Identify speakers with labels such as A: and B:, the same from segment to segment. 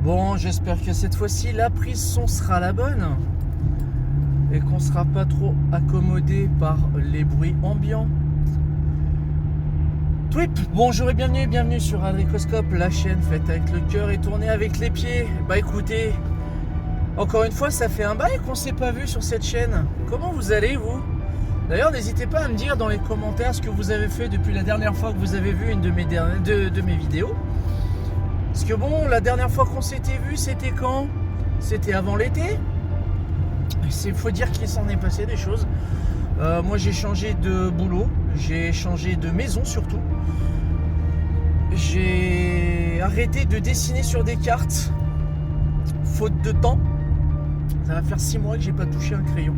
A: Bon, j'espère que cette fois-ci la prise son sera la bonne et qu'on sera pas trop accommodé par les bruits ambiants. Twip, bonjour et bienvenue sur Adricoscope, la chaîne faite avec le cœur et tournée avec les pieds. Bah écoutez, encore une fois, ça fait un bail qu'on s'est pas vu sur cette chaîne. Comment vous allez, vous? D'ailleurs, n'hésitez pas à me dire dans les commentaires ce que vous avez fait depuis la dernière fois que vous avez vu une de mes vidéos. Parce que bon, la dernière fois qu'on s'était vu, c'était quand? C'était avant l'été. Il faut dire qu'il s'en est passé des choses. Moi, j'ai changé de boulot, j'ai changé de maison surtout. J'ai arrêté de dessiner sur des cartes, faute de temps. Ça va faire 6 mois que j'ai pas touché un crayon.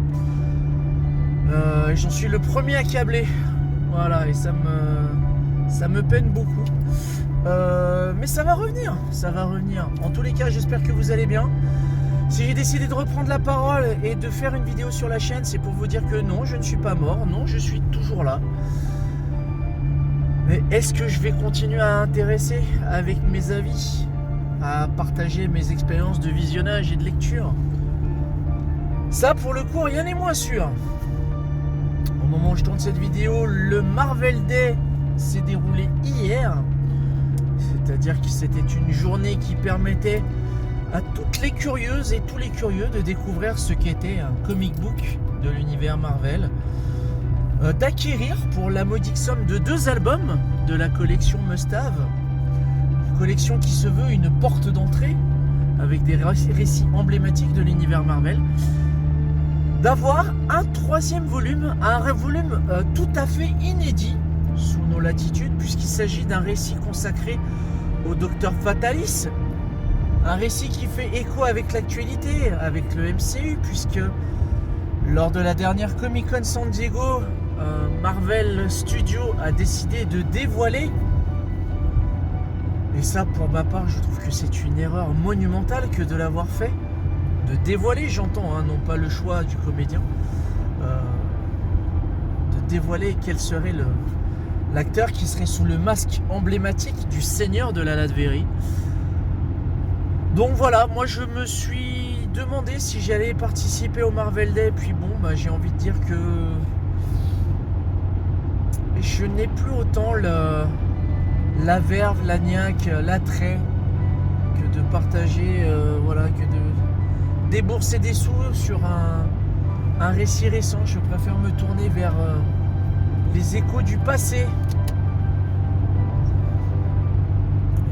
A: J'en suis le premier accablé. Voilà, et ça me peine beaucoup. Mais ça va revenir, ça va revenir. En tous les cas, j'espère que vous allez bien. Si j'ai décidé de reprendre la parole et de faire une vidéo sur la chaîne, c'est pour vous dire que non, je ne suis pas mort, non, je suis toujours là. Mais est-ce que je vais continuer à intéresser avec mes avis, à partager mes expériences de visionnage et de lecture? Ça, pour le coup, rien n'est moins sûr. Au moment où je tourne cette vidéo, le Marvel Day s'est déroulé hier. C'est-à-dire que c'était une journée qui permettait à toutes les curieuses et tous les curieux de découvrir ce qu'était un comic book de l'univers Marvel, d'acquérir pour la modique somme de 2 albums de la collection Must-Have, une collection qui se veut une porte d'entrée avec des récits emblématiques de l'univers Marvel, d'avoir un 3e volume, un volume tout à fait inédit sous nos latitudes, puisqu'il s'agit d'un récit consacré au Docteur Fatalis, un récit qui fait écho avec l'actualité, avec le MCU, puisque lors de la dernière Comic Con San Diego, Marvel Studios a décidé de dévoiler, et ça pour ma part je trouve que c'est une erreur monumentale que de l'avoir fait, de dévoiler, j'entends, hein, non pas le choix du comédien, de dévoiler quel serait l'acteur qui serait sous le masque emblématique du Seigneur de la Latverie. Donc voilà, moi je me suis demandé si j'allais participer au Marvel Day, puis bon, bah, j'ai envie de dire que je n'ai plus autant la verve, la niaque, l'attrait que de partager, voilà, que de débourser des sous sur un récit récent. Je préfère me tourner vers les échos du passé.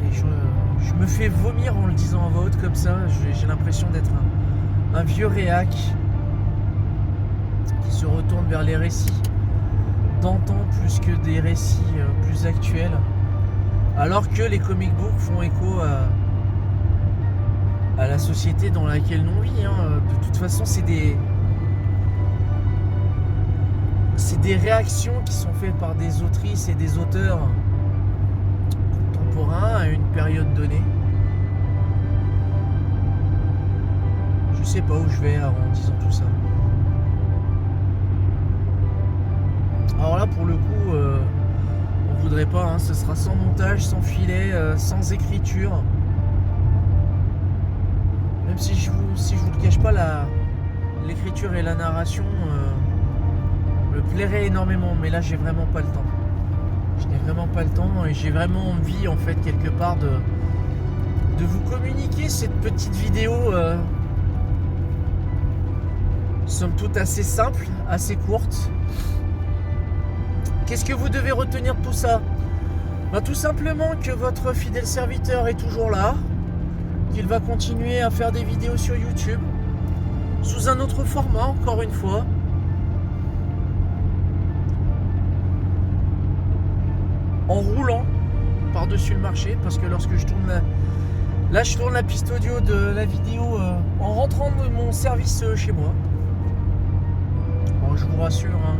A: Et je me fais vomir en le disant en voix haute comme ça. J'ai l'impression d'être un vieux réac qui se retourne vers les récits d'antan plus que des récits plus actuels, alors que les comic books font écho à la société dans laquelle nous vit, hein. De toute façon, c'est des réactions qui sont faites par des autrices et des auteurs contemporains à une période donnée. Je sais pas où je vais en disant tout ça. Alors là, pour le coup, on voudrait pas, hein, ce sera sans montage, sans filet, sans écriture. Même si je vous le cache pas, l'écriture et la narration me plairaient énormément, mais là j'ai vraiment pas le temps. Je n'ai vraiment pas le temps et j'ai vraiment envie, en fait, quelque part de vous communiquer cette petite vidéo somme toute assez simple, assez courte. Qu'est-ce que vous devez retenir de tout ça? Ben, tout simplement que votre fidèle serviteur est toujours là, qu'il va continuer à faire des vidéos sur YouTube, sous un autre format, encore une fois. En roulant par-dessus le marché, parce que lorsque je tourne je tourne la piste audio de la vidéo en rentrant de mon service chez moi. Bon, je vous rassure, hein,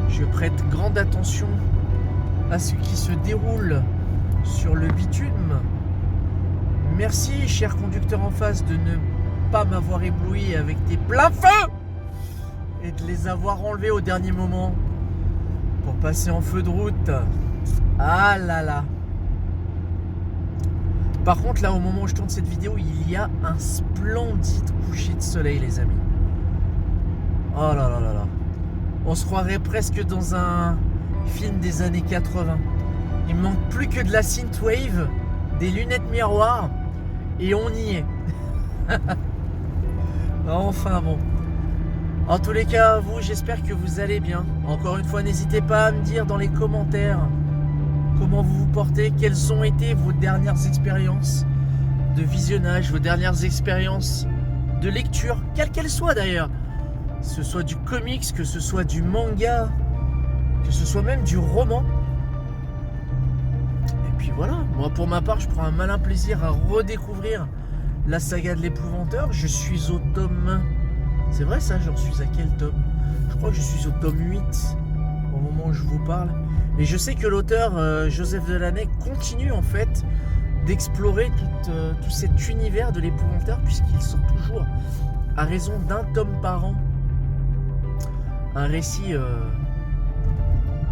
A: je prête grande attention à ce qui se déroule sur le bitume. Merci, cher conducteur en face, de ne pas m'avoir ébloui avec des pleins feux et de les avoir enlevés au dernier moment pour passer en feu de route. Ah là là. Par contre, là, au moment où je tourne cette vidéo, il y a un splendide coucher de soleil, les amis. Oh là là là là. On se croirait presque dans un film des années 80. Il me manque plus que de la synthwave, des lunettes miroirs, et on y est. Enfin bon. En tous les cas, vous, j'espère que vous allez bien. Encore une fois, n'hésitez pas à me dire dans les commentaires comment vous vous portez, quelles ont été vos dernières expériences de visionnage, vos dernières expériences de lecture, quelles qu'elles soient d'ailleurs. Que ce soit du comics, que ce soit du manga, que ce soit même du roman. Et puis voilà, moi pour ma part, je prends un malin plaisir à redécouvrir la saga de l'épouvanteur. Je suis au tome... C'est vrai ça, j'en suis à quel tome? Je crois que je suis au tome 8 au moment où je vous parle. Et je sais que l'auteur Joseph Delaney continue en fait d'explorer tout cet univers de l'épouvanteur, puisqu'il sort toujours à raison d'un tome par an un récit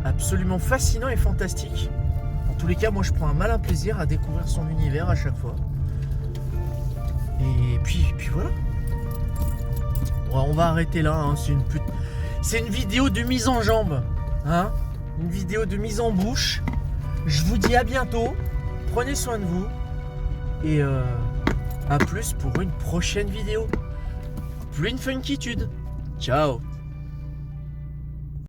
A: absolument fascinant et fantastique. En tous les cas, moi je prends un malin plaisir à découvrir son univers à chaque fois. Et puis voilà. On va arrêter là, hein. C'est une vidéo de mise en jambe, hein, une vidéo de mise en bouche. Je vous dis à bientôt, prenez soin de vous, et à plus pour une prochaine vidéo. Plus une funkitude. Ciao.